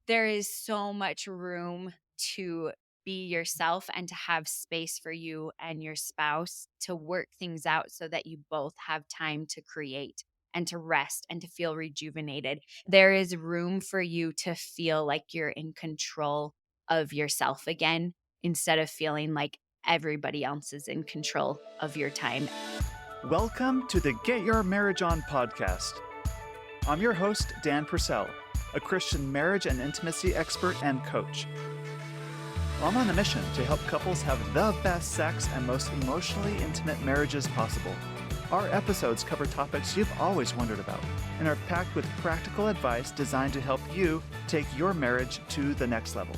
there is so much room to be yourself and to have space for you and your spouse to work things out so that you both have time to create and to rest and to feel rejuvenated. There is room for you to feel like you're in control of yourself again instead of feeling like everybody else is in control of your time. Welcome to the Get Your Marriage On podcast. I'm your host, Dan Purcell, a Christian marriage and intimacy expert and coach. I'm on a mission to help couples have the best sex and most emotionally intimate marriages possible. Our episodes cover topics you've always wondered about and are packed with practical advice designed to help you take your marriage to the next level.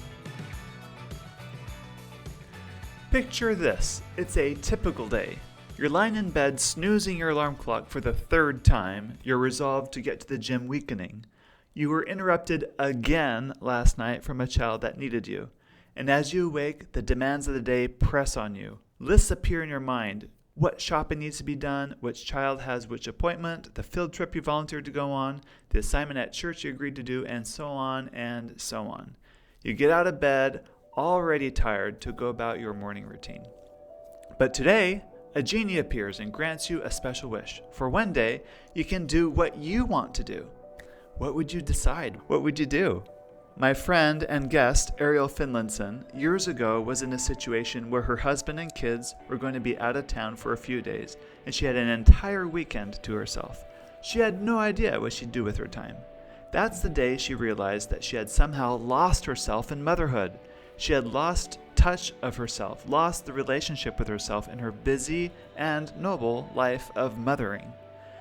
Picture this. It's a typical day. You're lying in bed snoozing your alarm clock for the third time. You're resolved to get to the gym weakening. You were interrupted again last night from a child that needed you. And as you awake, the demands of the day press on you. Lists appear in your mind. What shopping needs to be done, which child has which appointment, the field trip you volunteered to go on, the assignment at church you agreed to do, and so on and so on. You get out of bed, already tired, to go about your morning routine. But today, a genie appears and grants you a special wish. For one day, you can do what you want to do. What would you decide? What would you do? My friend and guest, Ariel Finlinson, years ago was in a situation where her husband and kids were going to be out of town for a few days, and she had an entire weekend to herself. She had no idea what she'd do with her time. That's the day she realized that she had somehow lost herself in motherhood. She had lost touch of herself, lost the relationship with herself in her busy and noble life of mothering.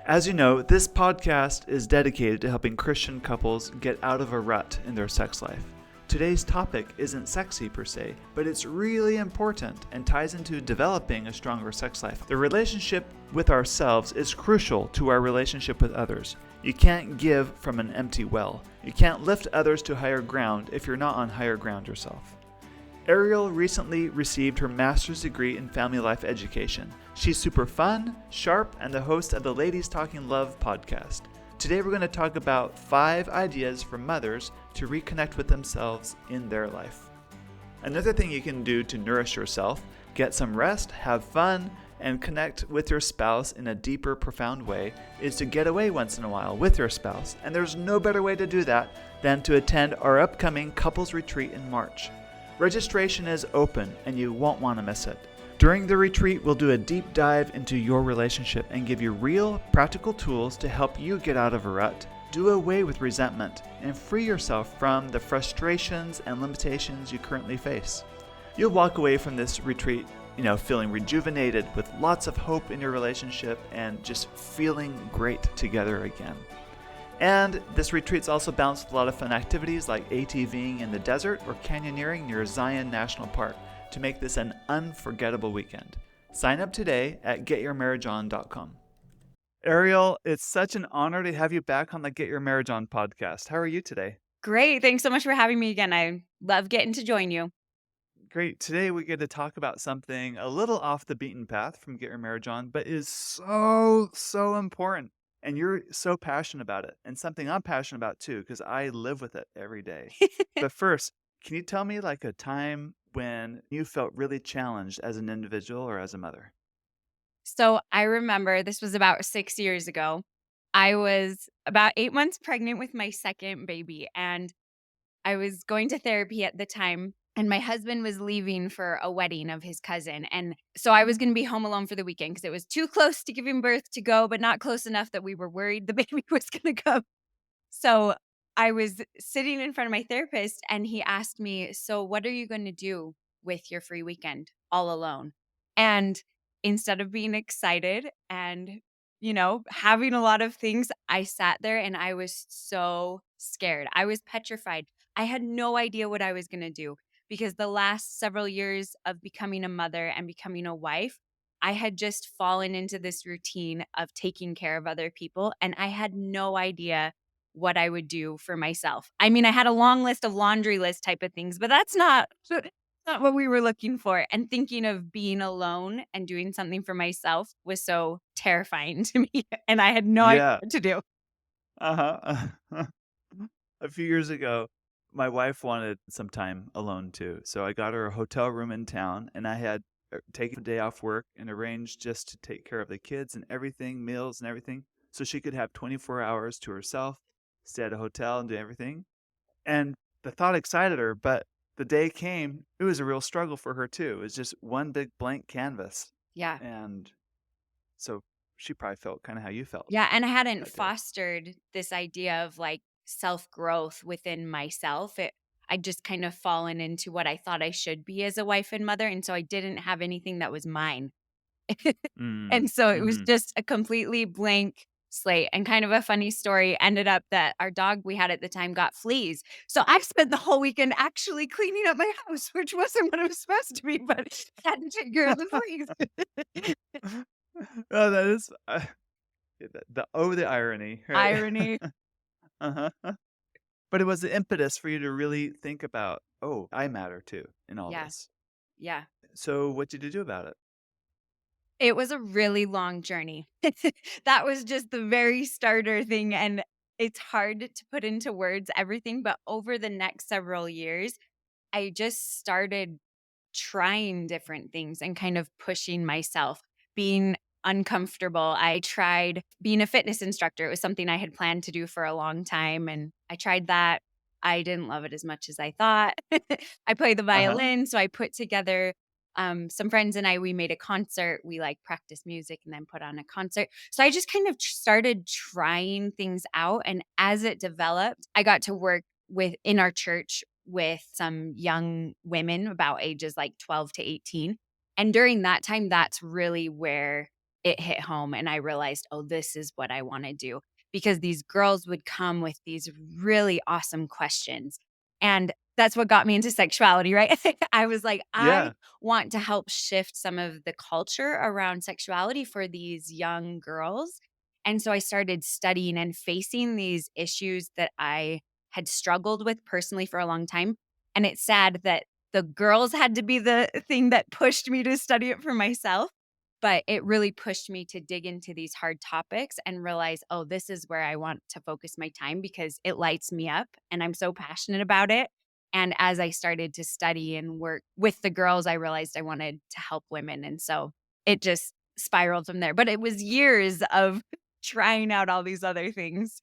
As you know, this podcast is dedicated to helping Christian couples get out of a rut in their sex life. Today's topic isn't sexy per se, but it's really important and ties into developing a stronger sex life. The relationship with ourselves is crucial to our relationship with others. You can't give from an empty well. You can't lift others to higher ground if you're not on higher ground yourself. Ariel recently received her master's degree in family life education. She's super fun, sharp, and the host of the Ladies Talking Love podcast. Today we're going to talk about 5 ideas for mothers to reconnect with themselves in their life. Another thing you can do to nourish yourself, get some rest, have fun, and connect with your spouse in a deeper, profound way is to get away once in a while with your spouse. And there's no better way to do that than to attend our upcoming couples retreat in March. Registration is open and you won't want to miss it. During the retreat, we'll do a deep dive into your relationship and give you real, practical tools to help you get out of a rut, do away with resentment, and free yourself from the frustrations and limitations you currently face. You'll walk away from this retreat, feeling rejuvenated with lots of hope in your relationship and just feeling great together again. And this retreat's also balanced with a lot of fun activities like ATVing in the desert or canyoneering near Zion National Park to make this an unforgettable weekend. Sign up today at getyourmarriageon.com. Ariel, it's such an honor to have you back on the Get Your Marriage On podcast. How are you today? Great. Thanks so much for having me again. I love getting to join you. Great. Today we get to talk about something a little off the beaten path from Get Your Marriage On, but is so important. And you're so passionate about it, and something I'm passionate about too, because I live with it every day. But first, can you tell me like a time when you felt really challenged as an individual or as a mother? So I remember this was about 6 years ago. I was about 8 months pregnant with my second baby, and I was going to therapy at the time, and my husband was leaving for a wedding of his cousin. And so I was going to be home alone for the weekend because it was too close to giving birth to go, but not close enough that we were worried the baby was going to come. So I was sitting in front of my therapist, and he asked me, "So, what are you going to do with your free weekend all alone?" And instead of being excited and, having a lot of things, I sat there and I was so scared. I was petrified. I had no idea what I was going to do because the last several years of becoming a mother and becoming a wife, I had just fallen into this routine of taking care of other people, and I had no idea what I would do for myself. I mean, I had a long list of laundry list type of things, but that's not what we were looking for. And thinking of being alone and doing something for myself was so terrifying to me, and I had no idea Yeah. what to do. Uh-huh. A few years ago, My wife wanted some time alone too, so I got her a hotel room in town, and I had taken a day off work and arranged just to take care of the kids and everything, meals and everything, so she could have 24 hours to herself, stay at a hotel and do everything. And the thought excited her, but the day came, it was a real struggle for her too. It was just one big blank canvas. Yeah. And so she probably felt kind of how you felt Yeah, and I hadn't that day. fostered this idea of, like, self-growth within myself. I'd just kind of fallen into what I thought I should be as a wife and mother, and so I didn't have anything that was mine. Mm. And so it was Mhm. just a completely blank slate, and kind of a funny story ended up that our dog we had at the time got fleas. So I spent the whole weekend actually cleaning up my house, which wasn't what it was supposed to be, but had to take care of the fleas. Oh, that is the irony, right? Irony. Uh-huh. But it was the impetus for you to really think about, "Oh, I matter too in all Yeah, this." yeah. So what did you do about it? It was a really long journey. That was just the very starter thing, and it's hard to put into words everything, but over the next several years, I just started trying different things and kind of pushing myself, being uncomfortable. I tried being a fitness instructor. It was something I had planned to do for a long time, and I tried that. I didn't love it as much as I thought. I play the Uh-huh. violin, so I put together some friends and I, we made a concert. We like practiced music and then put on a concert. So I just kind of started trying things out. And as it developed, I got to work with in our church with some young women about ages like 12 to 18. And during that time, that's really where it hit home. And I realized, oh, this is what I want to do. Because these girls would come with these really awesome questions. And that's what got me into sexuality, right? I was like, I Yeah. want to help shift some of the culture around sexuality for these young girls. And so I started studying and facing these issues that I had struggled with personally for a long time. And it's sad that the girls had to be the thing that pushed me to study it for myself. But it really pushed me to dig into these hard topics and realize, oh, this is where I want to focus my time because it lights me up and I'm so passionate about it. And as I started to study and work with the girls, I realized I wanted to help women. And so it just spiraled from there. But it was years of trying out all these other things.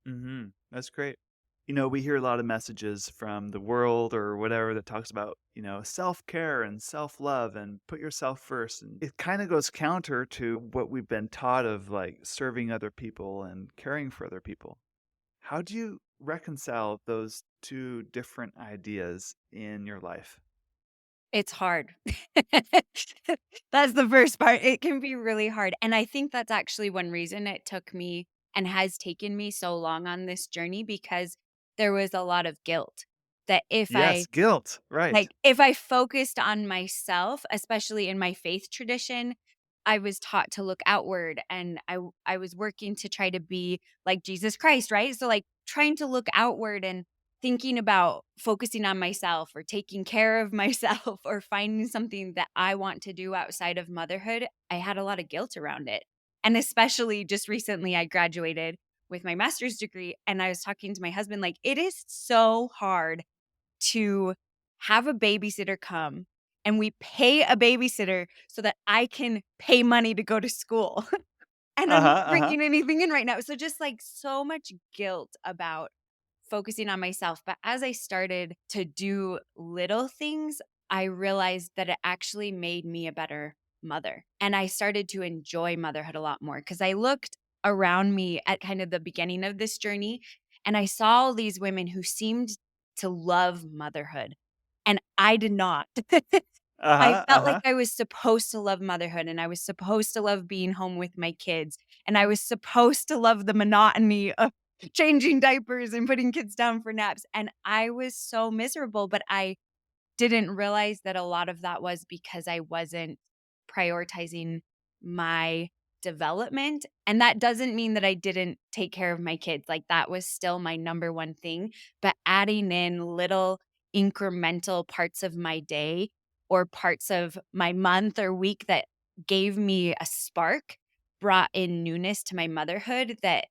Mhm. That's great. We hear a lot of messages from the world or whatever that talks about, self-care and self-love and put yourself first, and it kinda goes counter to what we've been taught of, like, serving other people and caring for other people. How do you reconcile those 2 different ideas in your life? It's hard. That's the first part. It can be really hard. And I think that's actually one reason it took me and has taken me so long on this journey because there was a lot of guilt that Yes, guilt, right. if I focused on myself, especially in my faith tradition, I was taught to look outward and I was working to try to be like Jesus Christ, right? So like trying to look outward and thinking about focusing on myself or taking care of myself or finding something that I want to do outside of motherhood, I had a lot of guilt around it. And especially just recently I graduated with my master's degree and I was talking to my husband like it is so hard to have a babysitter come and we pay a babysitter so that I can pay money to go to school. And I'm Uh-huh, not uh-huh. bringing anything in right now. So just like so much guilt about focusing on myself. But as I started to do little things, I realized that it actually made me a better mother. And I started to enjoy motherhood a lot more because I looked around me at kind of the beginning of this journey and I saw all these women who seemed to love motherhood. And I did not. I Uh-huh, felt like uh-huh. I was supposed to love motherhood and I was supposed to love being home with my kids and I was supposed to love the monotony of changing diapers and putting kids down for naps, and I was so miserable, but I didn't realize that a lot of that was because I wasn't prioritizing my development, and that doesn't mean that I didn't take care of my kids, like, that was still my number one thing, but adding in little incremental parts of my day or parts of my month or week that gave me a spark brought in newness to my motherhood that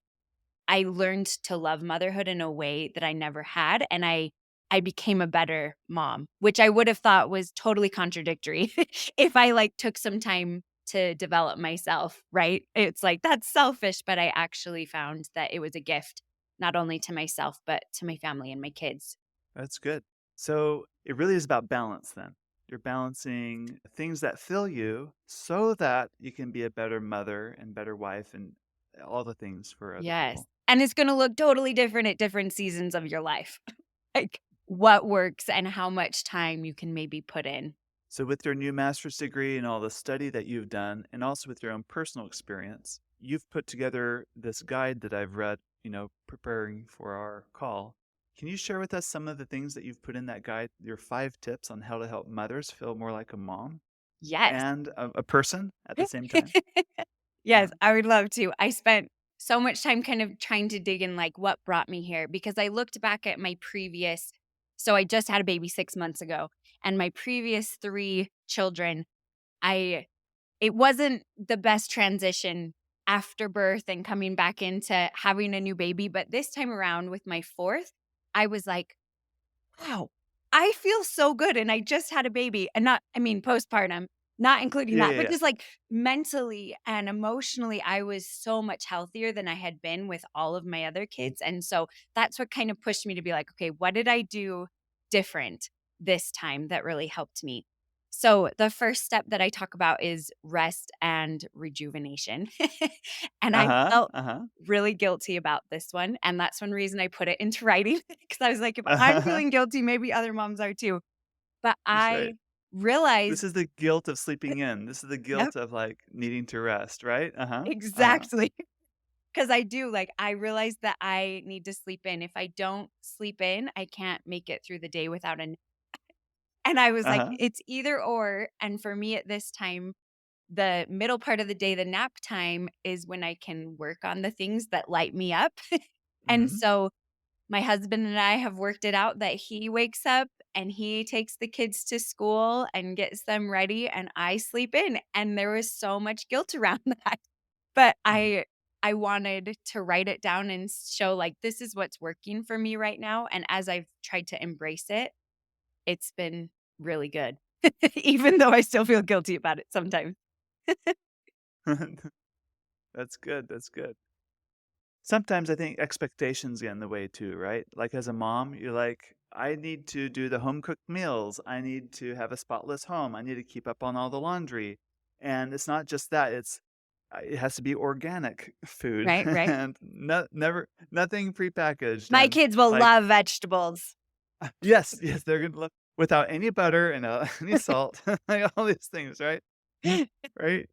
I learned to love motherhood in a way that I never had, and I I became a better mom, which I would have thought was totally contradictory if I, like, took some time to develop myself, right? It's like, that's selfish, but I actually found that it was a gift, not only to myself, but to my family and my kids. That's good. So it really is about balance then. You're balancing things that fill you so that you can be a better mother and better wife and all the things for other Yes, people. and it's gonna look totally different at different seasons of your life, like, what works and how much time you can maybe put in. So, with your new master's degree and all the study that you've done, and also with your own personal experience, you've put together this guide that I've read, preparing for our call. Can you share with us some of the things that you've put in that guide, your 5 tips on how to help mothers feel more like a mom Yes. and a person at the same time? Yes, Uh-huh. I would love to. I spent so much time kind of trying to dig in, like, what brought me here, because I looked back at my previous so I just had a baby 6 months ago, and my previous 3 children, I it wasn't the best transition after birth and coming back into having a new baby, but this time around with my 4th, I was like, wow, I feel so good, and I just had a baby, and not I mean, postpartum, not including Yeah, that, yeah, but yeah. just, like, mentally and emotionally, I was so much healthier than I had been with all of my other kids, and so that's what kind of pushed me to be like, "Okay, what did I do different this time that really helped me?" So, the first step that I talk about is rest and rejuvenation, and Uh I huh. felt Uh huh. really guilty about this one, and that's one reason I put it into writing because I was like, "If Uh I'm huh. feeling guilty, maybe other moms are too." But That's right. I This realized is the guilt of sleeping in. This is the Yep, guilt of like needing to rest, right? Uh huh. Uh huh. exactly, because I do, like, I realized that I need to sleep in. If I don't sleep in, I can't make it through the day without an and I was Uh like, huh. "It's either or," and for me at this time, the middle part of the day, the nap time, is when I can work on the things that light me up, and Mm-hmm. so my husband and I have worked it out that he wakes up and he takes the kids to school and gets them ready, and I sleep in, and there was so much guilt around that. But I wanted to write it down and show, like, this is what's working for me right now, and as I've tried to embrace it, it's been really good, even though I still feel guilty about it sometimes. That's good. That's good. Sometimes I think expectations get in the way too, right? Like as a mom, you're like, I need to do the home cooked meals. I need to have a spotless home. I need to keep up on all the laundry. And it's not just that, it has to be organic food Right, right. and never nothing prepackaged My and kids will like love vegetables. yes, yes, they're gonna love without any butter and any salt, like all these things, right? Right?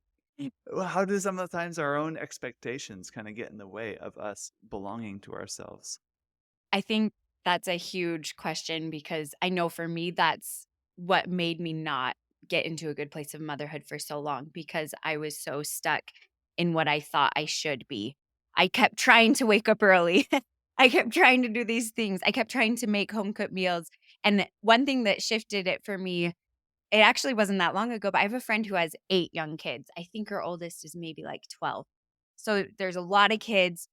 Well, how do sometimes our own expectations kind of get in the way of us belonging to ourselves? I think that's a huge question because I know for me, that's what made me not get into a good place of motherhood for so long because I was so stuck in what I thought I should be. I kept trying to wake up early. I kept trying to do these things. I kept trying to make home cooked meals. And one thing that shifted it for me, it actually wasn't that long ago, but I have a friend who has 8 young kids. I think her oldest is maybe like 12. So there's a lot of kids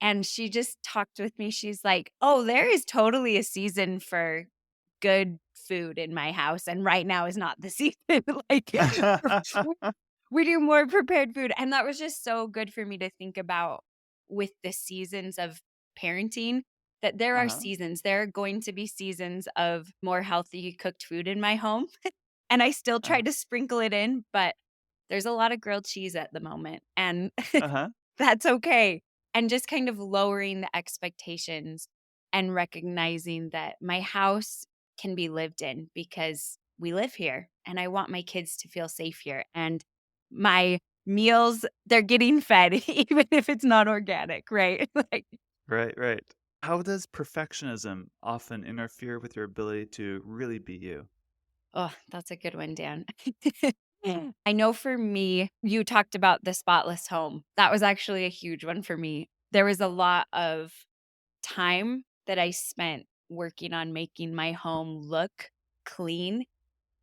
and she just talked with me. She's like, "Oh, there is totally a season for good food in my house, and right now is not the season." Like, we do more prepared food, and that was just so good for me to think about with the seasons of parenting, that there are Uh-huh, seasons. There are going to be seasons of more healthy cooked food in my home, and I still try uh-huh, to sprinkle it in, but there's a lot of grilled cheese at the moment, and uh-huh, that's okay. And just kind of lowering the expectations and recognizing that my house can be lived in because we live here and I want my kids to feel safe here. And my meals, they're getting fed, even if it's not organic, right? Like, right, right. How does perfectionism often interfere with your ability to really be you? oh, that's a good one, Dan. I know for me, you talked about the spotless home. That was actually a huge one for me. There was a lot of time that I spent working on making my home look clean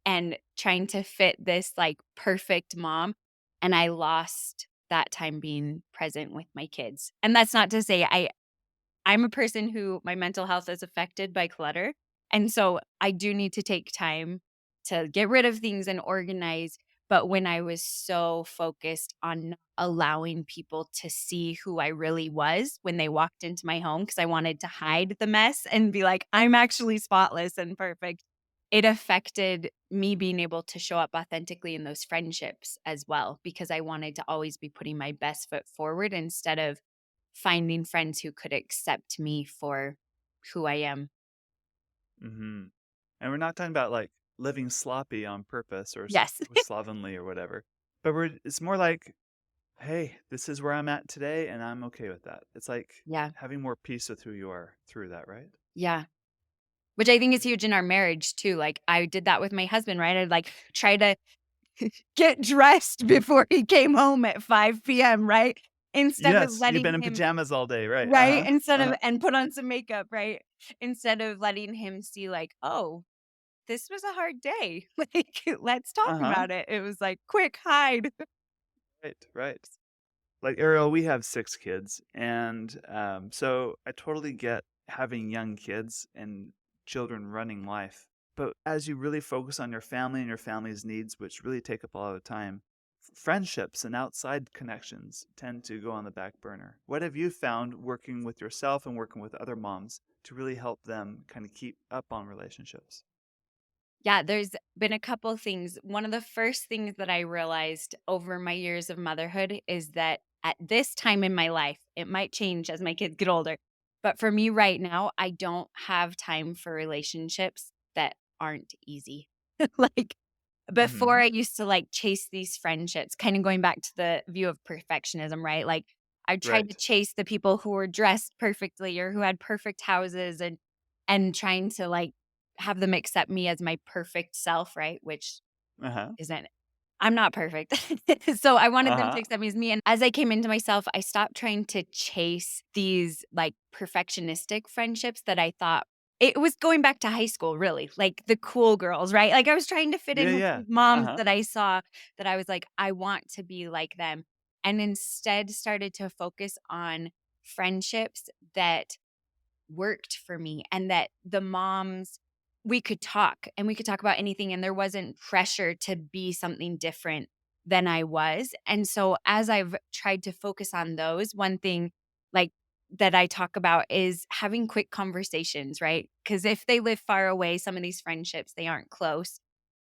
and trying to fit this, like, perfect mom, and I lost that time being present with my kids. And that's not to say I'm a person who my mental health is affected by clutter, And so I do need to take time to get rid of things and organize. But when I was so focused on not allowing people to see who I really was when they walked into my home, because I wanted to hide the mess and be like, I'm actually spotless and perfect, it affected me being able to show up authentically in those friendships as well, because I wanted to always be putting my best foot forward instead of finding friends who could accept me for who I am. Hmm. And we're not talking about like living sloppy on purpose or Yes. slovenly or whatever, but it's more like, hey, this is where I'm at today and I'm okay with that. It's like Yeah. having more peace with who you are through that, right? Yeah. Which I think is huge in our marriage too. Like I did that with my husband, right? I'd like try to get dressed before he came home at 5 PM, right? Instead of Yes, you've been letting in him pajamas all day, right? right? Uh-huh. Instead of Uh-huh. and put on some makeup, right? Instead of letting him see like, "Oh, this was a hard day. Like, let's talk Uh-huh. about it." It was like, "Quick, hide." Right, right. Like Ariel, we have 6 kids, and so I totally get having young kids and children running life. But as you really focus on your family and your family's needs, which really take up a lot of time, friendships and outside connections tend to go on the back burner. What have you found working with yourself and working with other moms to really help them kind of keep up on relationships? Yeah, there's been a couple things. One of the first things that I realized over my years of motherhood is that at this time in my life, it might change as my kids get older. But for me right now, I don't have time for relationships that aren't easy. Like before Mm-hmm. I used to like chase these friendships, kind of going back to the view of perfectionism, right? Like I tried to Right. chase the people who were dressed perfectly or who had perfect houses and trying to like have them accept me as my perfect self, right? Which Uh-huh. isn't I'm not perfect. So I wanted them to Uh-huh. accept me as me, and as I came into myself, I stopped trying to chase these, like, perfectionistic friendships that I thought it was going back to high school, really, like, the cool girls, right? Like, I was trying to fit Yeah, in with yeah. these moms Uh-huh. that I saw that I was like, "I want to be like them," and instead started to focus on friendships that worked for me and that the moms we could talk and we could talk about anything and there wasn't pressure to be something different than I was. And so as I've tried to focus on those, one thing like that I talk about is having quick conversations, right? Cuz if they live far away, some of these friendships, they aren't close.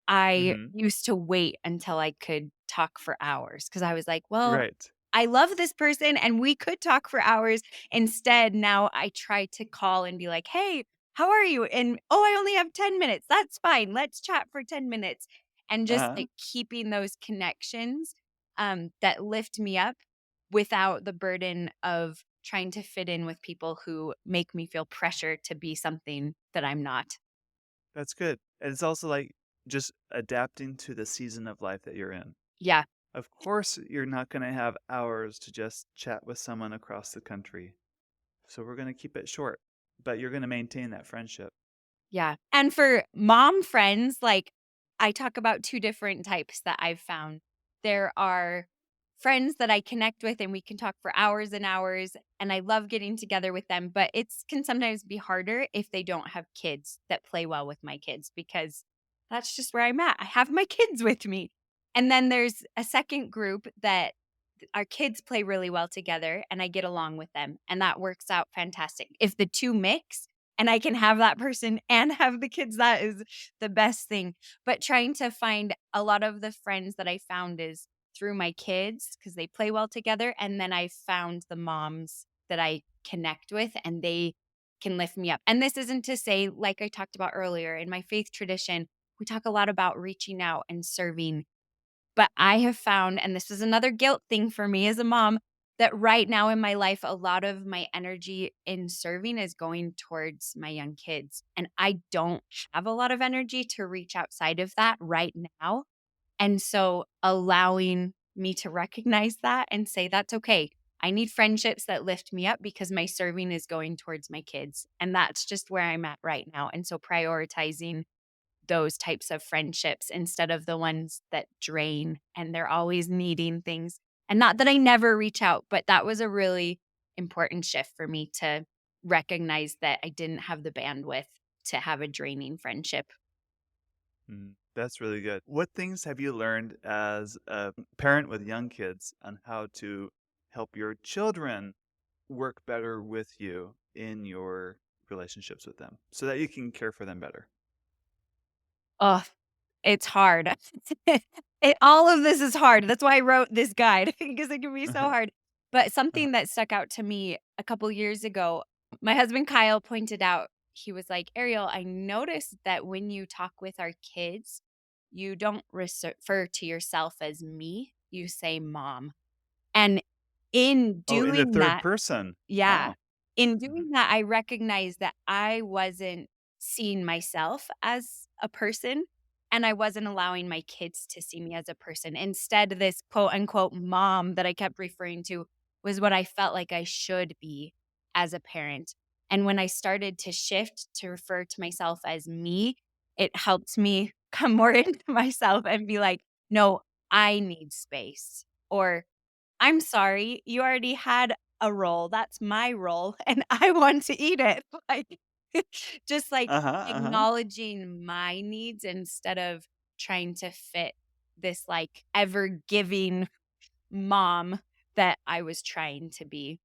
I Mm-hmm. used to wait until I could talk for hours because I was like, "Well, Right. I love this person and we could talk for hours." Instead, now I try to call and be like, "Hey, how are you?" And, "Oh, I only have 10 minutes. That's fine. Let's chat for 10 minutes." And just, Uh-huh. like, keeping those connections, that lift me up without the burden of trying to fit in with people who make me feel pressure to be something that I'm not. That's good. And it's also like just adapting to the season of life that you're in. Yeah. Of course, you're not going to have hours to just chat with someone across the country. So we're going to keep it short, but you're going to maintain that friendship. Yeah. And for mom friends, like I talk about 2 different types that I've found. There are friends that I connect with and we can talk for hours and hours and I love getting together with them, but it's can sometimes be harder if they don't have kids that play well with my kids because that's just where I'm at. I have my kids with me. And then there's a second group that our kids play really well together and I get along with them and that works out fantastic. If the 2 mix and I can have that person and have the kids, that is the best thing. But trying to find a lot of the friends that I found is through my kids because they play well together, and then I found the moms that I connect with and they can lift me up. And this isn't to say, like I talked about earlier, in my faith tradition, we talk a lot about reaching out and serving but I have found, and this is another guilt thing for me as a mom, that right now in my life, a lot of my energy in serving is going towards my young kids. And I don't have a lot of energy to reach outside of that right now. And so allowing me to recognize that and say, that's okay. I need friendships that lift me up because my serving is going towards my kids. And that's just where I'm at right now. And so prioritizing those types of friendships instead of the ones that drain and they're always needing things. And not that I never reach out, but that was a really important shift for me to recognize that I didn't have the bandwidth. to have a draining friendship. That's really good. What things have you learned as a parent with young kids on how to help your children work better with you in your relationships with them so that you can care for them better? Oh, it's hard. All of this is hard. That's why I wrote this guide because it can be so Uh-huh. hard. But Uh-huh. something that stuck out to me a couple years ago, my husband Kyle pointed out, he was like, Ariel, I noticed that when you talk with our kids, you don't refer to yourself as me, you say mom. And in Oh, in the doing third that, person. yeah. Oh. In Mhm. doing that, I recognized that I wasn't seeing myself as a person, and I wasn't allowing my kids to see me as a person. Instead, this quote unquote mom that I kept referring to was what I felt like I should be as a parent. And when I started to shift to refer to myself as me, it helped me come more into myself and be like, no, I need space. Or I'm sorry, you already had a roll, that's my roll, and I want to eat it. Like, just, like, Uh-huh, uh-huh. acknowledging my needs instead of trying to fit this, like, ever-giving mom that I was trying to be.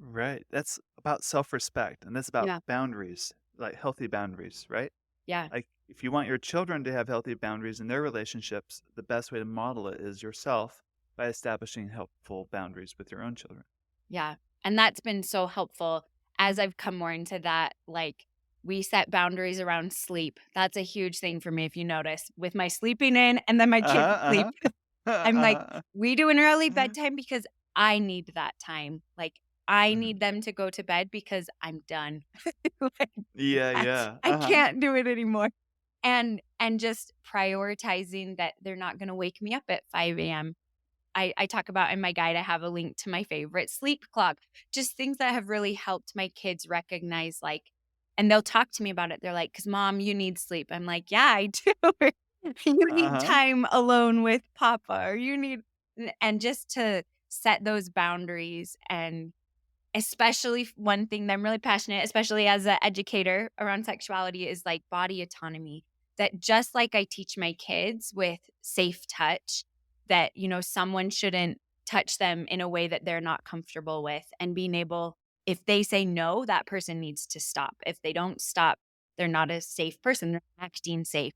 Right. That's about self-respect, and that's about Yeah, boundaries, like healthy boundaries, right? yeah, Like, if you want your children to have healthy boundaries in their relationships, the best way to model it is yourself by establishing helpful boundaries with your own children. yeah, and that's been so helpful as I've come more into that, like, we set boundaries around sleep. That's a huge thing for me if you notice, with my sleeping in and then my kids Uh-huh, sleep. uh-huh. I'm like, Uh-huh. "We do an early Uh-huh. bedtime because I need that time." Like, I Mhm. need them to go to bed because I'm done. Like, Yeah, I yeah. I Uh-huh. can't do it anymore. And just prioritizing that they're not gonna wake me up at 5 AM. I talk about in my guide, I have a link to my favorite sleep clock, just things that have really helped my kids recognize, like and they'll talk to me about it. They're like, "'Cause mom, you need sleep." I'm like, "Yeah, I do. You need Uh-huh. time alone with papa, or you need" and just to set those boundaries and especially one thing that I'm really passionate, especially as an educator around sexuality, is, like, body autonomy. That just like I teach my kids with safe touch, that, someone shouldn't touch them in a way that they're not comfortable with, and being able if they say no, that person needs to stop. If they don't stop, they're not a safe person, they're not acting safe.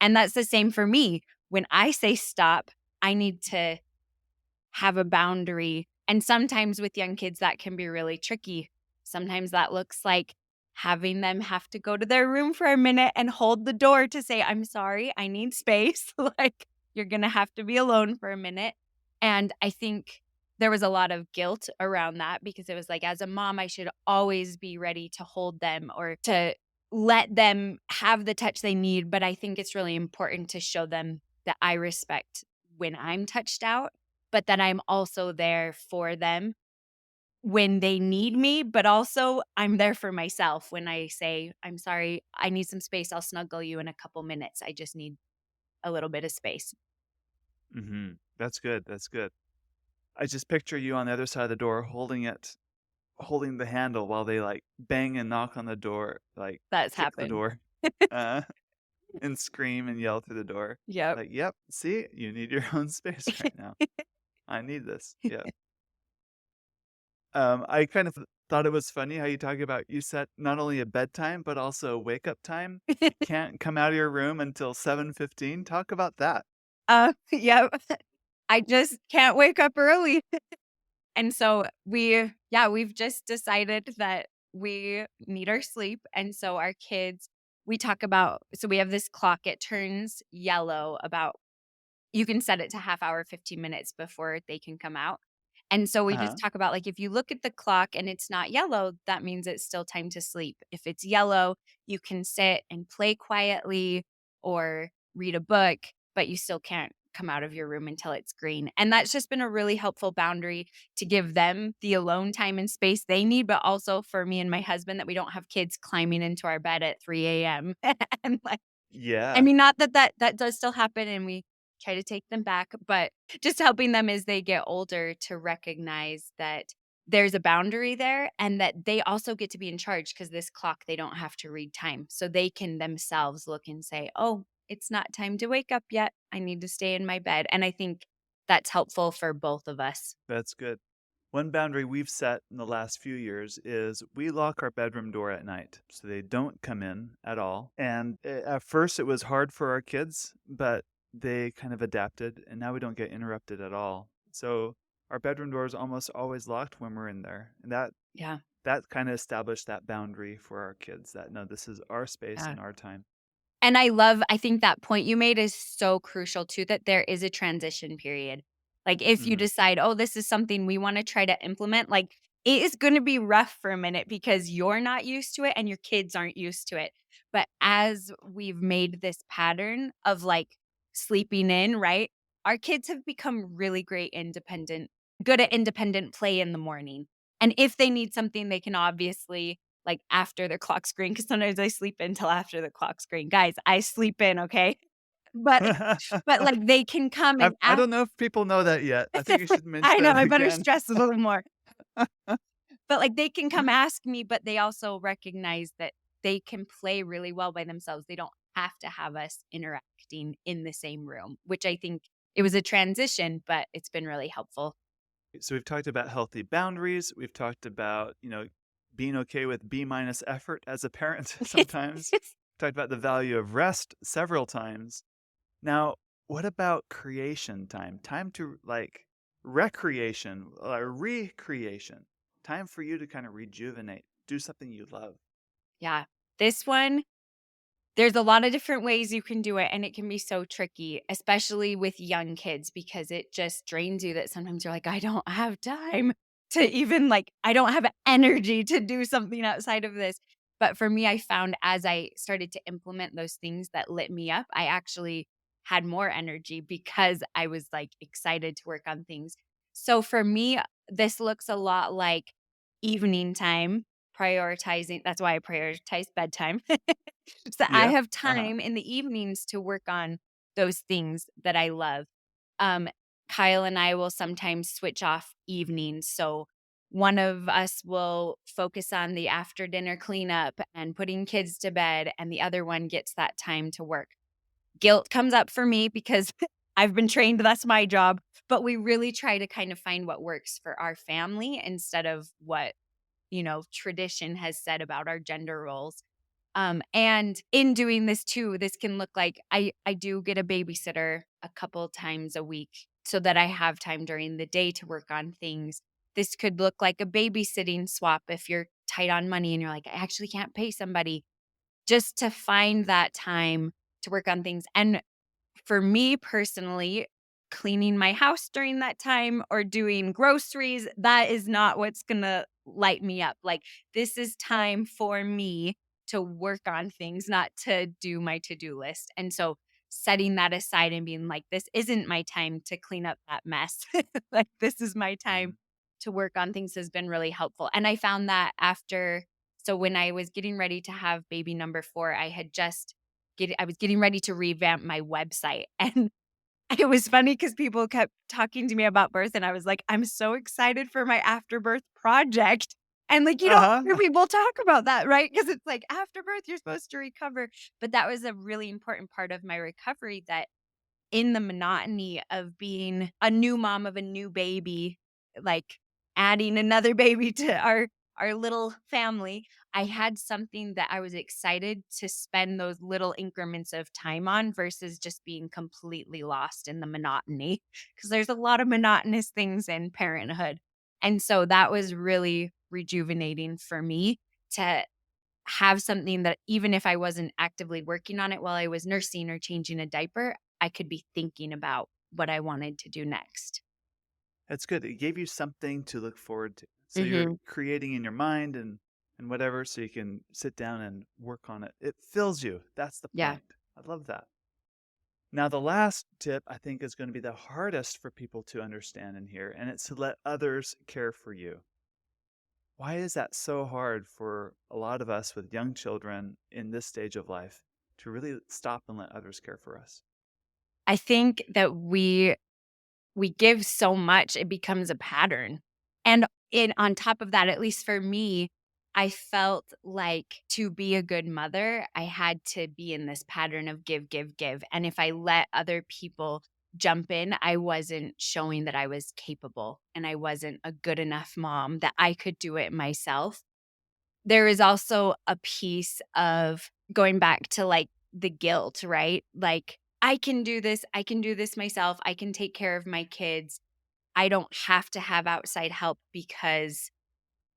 And that's the same for me. When I say stop, I need to have a boundary. And sometimes with young kids, that can be really tricky. Sometimes that looks like having them have to go to their room for a minute and hold the door to say, I'm sorry, I need space. Like, you're going to have to be alone for a minute. And I think there was a lot of guilt around that because it was like, as a mom, I should always be ready to hold them or to let them have the touch they need. But I think it's really important to show them that I respect when I'm touched out, but that I'm also there for them when they need me, but also I'm there for myself when I say, "I'm sorry, I need some space, I'll snuggle you in a couple minutes, I just need a little bit of space." Mhm. That's good, that's good. I just picture you on the other side of the door holding the handle while they, like, bang and knock on the door, like, That's kick the happened. door, uh, and scream and yell through the door. Yep. Like, "Yep, see? You need your own space right now. I need this." Yeah. I kind of thought it was funny how you talk about you set not only a bedtime, but also a wake-up time. You can't come out of your room until 7:15. Talk about that. Yep. I just can't wake up early. And so we've just decided that we need our sleep, and so our kids we talk about so we have this clock, it turns yellow about you can set it to half hour, 15 minutes before they can come out. And so we Uh-huh. just talk about, like, if you look at the clock and it's not yellow, that means it's still time to sleep. If it's yellow, you can sit and play quietly or read a book, but you still can't come out of your room until it's green. And that's just been a really helpful boundary to give them the alone time and space they need, but also for me and my husband that we don't have kids climbing into our bed at 3 AM. And like I Yeah. mean, not that that does still happen, and we try to take them back, but just helping them as they get older to recognize that there's a boundary there and that they also get to be in charge because this clock, they don't have to read time. So they can themselves look and say, "Oh, it's not time to wake up yet. I need to stay in my bed." And I think that's helpful for both of us. That's good. One boundary we've set in the last few years is we lock our bedroom door at night so they don't come in at all. And at first it was hard for our kids, but they kind of adapted and now we don't get interrupted at all. So our bedroom door is almost always locked when we're in there. And Yeah. that kind of established that boundary for our kids that no, this is our space Yeah. and our time. And I think that point you made is so crucial too, that there is a transition period. Like if you Hmm. decide, oh, this is something we want to try to implement, like it is going to be rough for a minute because you're not used to it and your kids aren't used to it. But as we've made this pattern of like sleeping in, right? Our kids have become really good at independent play in the morning. And if they need something, they can obviously like, after the clock screen, because sometimes I sleep until after the clock screen. Guys, I sleep in, okay? But like, they can come and I ask. don't know if people know that yet. I think you should I mention know, that I better again. stress a little more. But, like, they can come ask me, but they also recognize that they can play really well by themselves. They don't have to have us interacting in the same room, which I think it was a transition, but it's been really helpful. So we've talked about healthy boundaries. We've talked about, being okay with B minus effort as a parent sometimes. Talked about the value of rest several times. Now, what about creation time? Time to like recreation or recreation. Time for you to kind of rejuvenate, do something you love. Yeah. This one, there's a lot of different ways you can do it, and it can be so tricky, especially with young kids, because it just drains you that sometimes you're like, "I don't have time to even, like I don't have energy to do something outside of this." But for me, I found as I started to implement those things that lit me up, I actually had more energy because I was, like, excited to work on things. So for me, this looks a lot like evening time, prioritizing that's why I prioritize bedtime. So I Yeah. have Uh-huh. time in the evenings to work on those things that I love. Um, Kyle and I will sometimes switch off evenings. So one of us will focus on the after dinner cleanup and putting kids to bed, and the other one gets that time to work. Guilt comes up for me because I've been trained that's my job, but we really try to kind of find what works for our family instead of what, tradition has said about our gender roles. And in doing this too, this can look like I do get a babysitter a couple times a week so that I have time during the day to work on things. This could look like a babysitting swap if you're tight on money and you're like, I actually can't pay somebody, just to find that time to work on things. And for me personally, cleaning my house during that time or doing groceries, that is not what's gonna light me up. Like, this is time for me to work on things, not to do my to-do list. And so setting that aside and being like, this isn't my time to clean up that mess. Like, this is my time Mhm. to work on things has been really helpful. And I found that when I was getting ready to have baby number 4, I was getting ready to revamp my website, and it was funny because people kept talking to me about birth, and I was like, "I'm so excited for my after birth project." And, like, you don't hear Uh-huh. people talk about that, right? Because it's like, after birth, you're supposed to recover, but that was a really important part of my recovery that in the monotony of being a new mom of a new baby, like adding another baby to our little family, I had something that I was excited to spend those little increments of time on versus just being completely lost in the monotony. Because there's a lot of monotonous things in parenthood. And so that was really rejuvenating for me to have something that even if I wasn't actively working on it while I was nursing or changing a diaper, I could be thinking about what I wanted to do next. That's good. It gave you something to look forward to. So you're Mhm. creating in your mind and whatever so you can sit down and work on it. It fills you. That's the Yeah. point. I love that. Now, the last tip I think is going to be the hardest for people to understand and hear, and it's to let others care for you. Why is that so hard for a lot of us with young children in this stage of life to really stop and let others care for us? I think that we give so much, it becomes a pattern. And in on top of that, at least for me, I felt like to be a good mother, I had to be in this pattern of give, give, give. And if I let other people jump in, I wasn't showing that I was capable and I wasn't a good enough mom that I could do it myself. There is also a piece of going back to like the guilt, right? Like, I can do this myself, I can take care of my kids. I don't have to have outside help because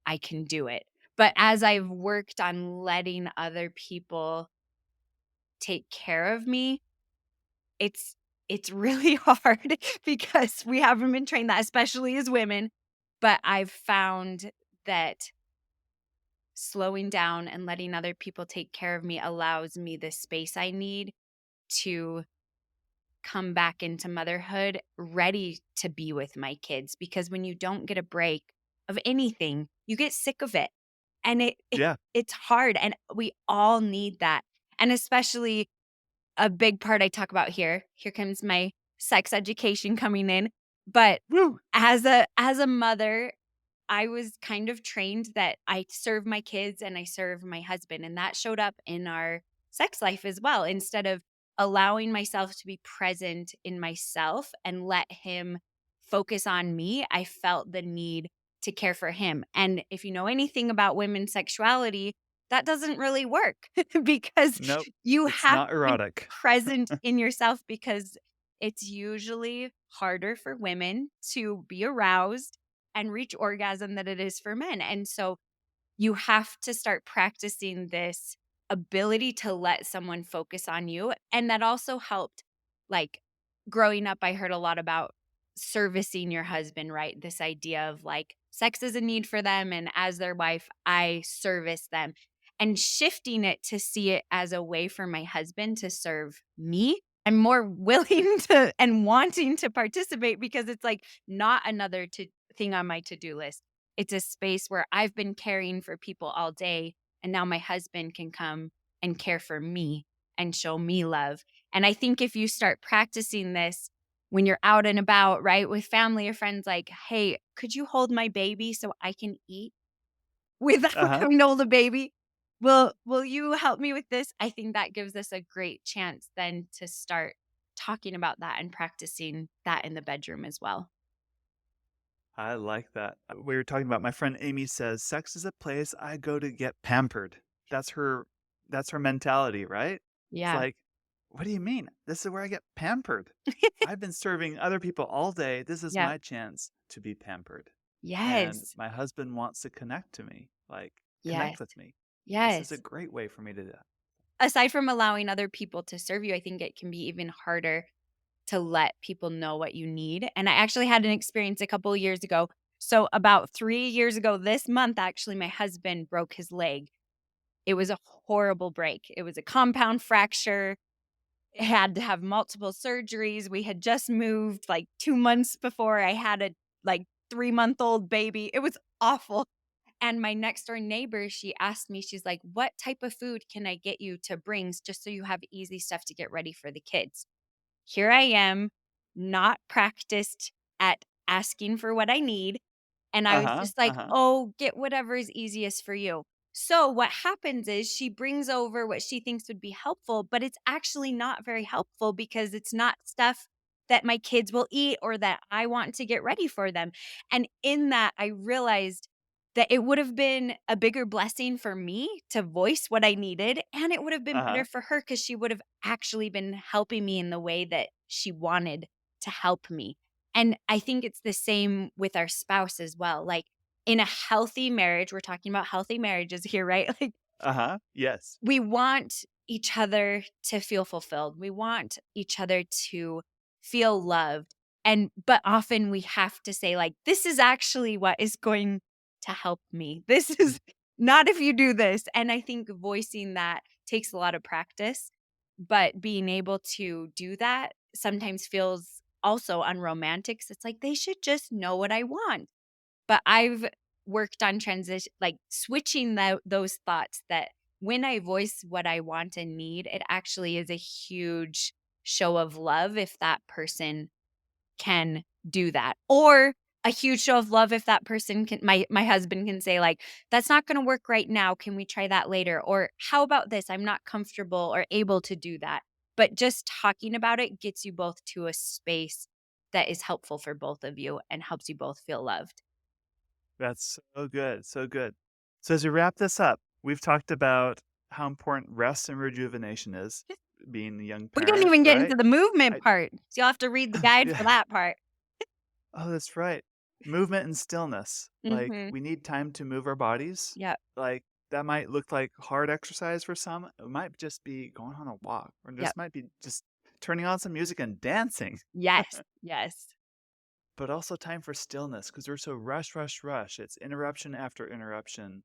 I can do it. But as I've worked on letting other people take care of me, it's it's really hard because we haven't been trained that, especially as women. But I've found that slowing down and letting other people take care of me allows me the space I need to come back into motherhood ready to be with my kids, because when you don't get a break of anything, you get sick of it. And Yeah. it's hard, and we all need that. And especially a big part I talk about here comes my sex education coming in. But Woo. as a mother, I was kind of trained that I serve my kids and I serve my husband, and that showed up in our sex life as well. Instead of allowing myself to be present in myself and let him focus on me, I felt the need to care for him. And if you know anything about women's sexuality, that doesn't really work because Nope. you It's have not to be erotic. present in yourself, because it's usually harder for women to be aroused and reach orgasm than it is for men. And so you have to start practicing this ability to let someone focus on you. And that also helped, like, growing up, I heard a lot about servicing your husband, right? This idea of like sex is a need for them. And as their wife, I service them. And shifting it to see it as a way for my husband to serve me. I'm more willing to and wanting to participate, because it's like not another thing on my to-do list. It's a space where I've been caring for people all day, and now my husband can come and care for me and show me love. And I think if you start practicing this when you're out and about, right, with family or friends, like, "Hey, could you hold my baby so I can eat without Uh-huh. having to hold a baby? Will you help me with this?" I think that gives us a great chance then to start talking about that and practicing that in the bedroom as well. I like that. We were talking about my friend Amy says sex is a place I go to get pampered. That's her that's her mentality, right? It's Yeah. like, what do you mean? This is where I get pampered. I've been serving other people all day. This is Yep. my chance to be pampered. And Yes. my husband wants to connect to me, like Yes. connect with me. This is a Yes. great way for me to do that. Aside from allowing other people to serve you, I think it can be even harder to let people know what you need. And I actually had an experience a couple of years ago. So about 3 years ago this month, actually, my husband broke his leg. It was a horrible break. It was a compound fracture. Had to have multiple surgeries. We had just moved like 2 months before. I had a, like, 3-month-old baby. It was awful. And my next door neighbor, she asked me, she's like, "What type of food can I get you to bring just so you have easy stuff to get ready for the kids?" Here I am, not practiced at asking for what I need, and I was Uh-huh. just like, Uh-huh. "Oh, get whatever is easiest for you." So what happens is she brings over what she thinks would be helpful, but it's actually not very helpful because it's not stuff that my kids will eat or that I want to get ready for them. And in that, I realized that it would have been a bigger blessing for me to voice what I needed, and it would have been better Uh-huh. for her because she would have actually been helping me in the way that she wanted to help me. And I think it's the same with our spouse as well. Like, in a healthy marriage, we're talking about healthy marriages here, right? Like, Uh-huh. Yes. we want each other to feel fulfilled. We want each other to feel loved. And but often we have to say like, this is actually what is going to help me. This is not if you do this. And I think voicing that takes a lot of practice, but being able to do that sometimes feels also unromantic. 'Cause it's like they should just know what I want. But I've worked on transition, like, switching those thoughts that when I voice what I want and need, it actually is a huge show of love if that person can do that. Or a huge show of love if that person can my husband can say like, "That's not gonna work right now. Can we try that later?" Or, "How about this? I'm not comfortable or able to do that." But just talking about it gets you both to a space that is helpful for both of you and helps you both feel loved. That's so good. So good. So as we wrap this up, we've talked about how important rest and rejuvenation is, being a young We didn't parent, even get right? into the movement I, part, so you'll have to read the guide for yeah. that part. Oh, that's right. Movement and stillness. Like Mhm. we need time to move our bodies. Yep. Like that might look like hard exercise for some. It might just be going on a walk, or Yep. just might be just turning on some music and dancing. Yes. Yes. But also time for stillness because we're so rush, rush, rush. It's interruption after interruption.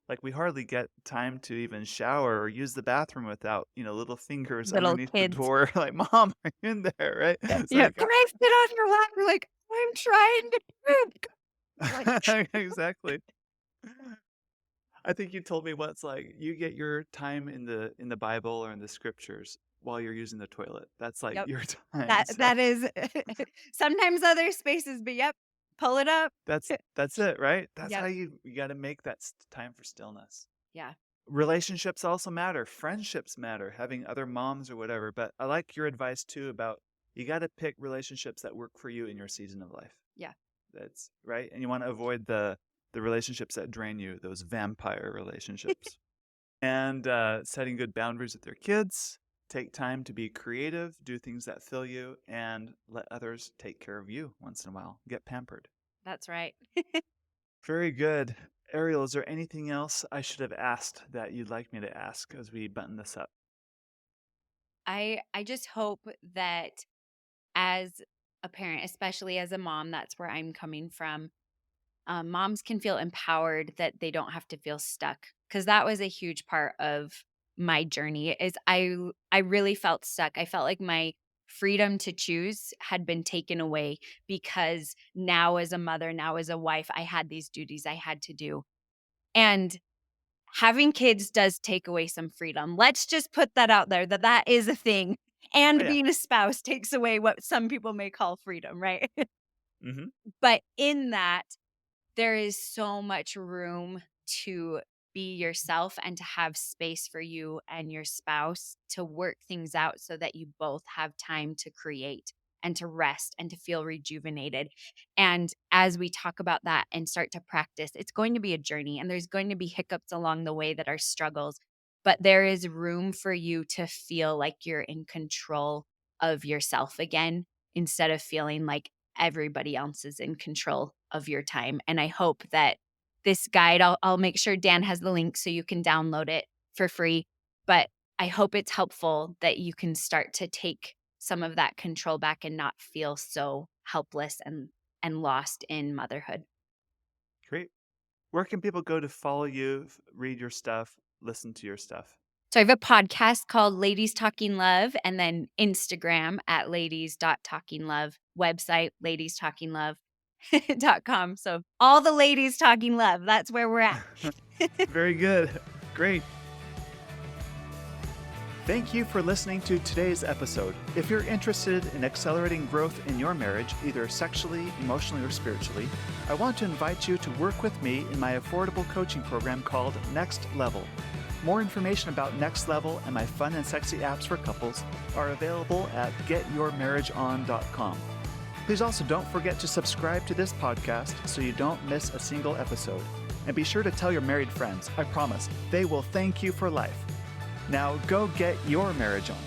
Like we hardly get time to even shower or use the bathroom without, little fingers Little underneath the kids. door. Like, mom, are you in there? Right? Yeah. It's Yeah. like, "Can I sit on your lap?" You're like, "I'm trying to poop." Like, exactly. I think you told me once, like you get your time in the Bible or in the scriptures while you're using the toilet. That's like yep. your time. That So that is sometimes other spaces, but yep, pull it up. that's it, right? That's how Yep. you got to make that time for stillness. Yeah. Relationships also matter. Friendships matter. Having other moms or whatever. But I like your advice too about you got to pick relationships that work for you in your season of life. Yeah. That's right, and you want to avoid the relationships that drain you, those vampire relationships. And setting good boundaries with your kids. Take time to be creative, do things that fill you, and let others take care of you once in a while. Get pampered. That's right. Very good. Ariel, is there anything else I should have asked that you'd like me to ask as we button this up? I just hope that as a parent, especially as a mom, that's where I'm coming from. Moms can feel empowered that they don't have to feel stuck because that was a huge part of my journey. Is I really felt stuck. I felt like my freedom to choose had been taken away because now as a mother, now as a wife, I had these duties I had to do. And having kids does take away some freedom. Let's just put that out there that that is a thing. Oh, And yeah. being a spouse takes away what some people may call freedom, right? Mm-hmm. But in that, there is so much room to be yourself and to have space for you and your spouse to work things out so that you both have time to create and to rest and to feel rejuvenated. And as we talk about that and start to practice, it's going to be a journey and there's going to be hiccups along the way that are struggles, but there is room for you to feel like you're in control of yourself again instead of feeling like everybody else is in control of your time. And I hope that this guide, I'll make sure Dan has the link so you can download it for free. But I hope it's helpful that you can start to take some of that control back and not feel so helpless and lost in motherhood. Great. Where can people go to follow you, read your stuff, listen to your stuff? So I have a podcast called Ladies Talking Love and then Instagram at ladies.talkinglove, website ladiestalkinglove.com. So all the ladies talking love, that's where we're at. Very good. Great. Thank you for listening to today's episode. If you're interested in accelerating growth in your marriage, either sexually, emotionally, or spiritually, I want to invite you to work with me in my affordable coaching program called Next Level. More information about Next Level and my fun and sexy apps for couples are available at getyourmarriageon.com. Please also don't forget to subscribe to this podcast so you don't miss a single episode. And be sure to tell your married friends. I promise, they will thank you for life. Now go get your marriage on.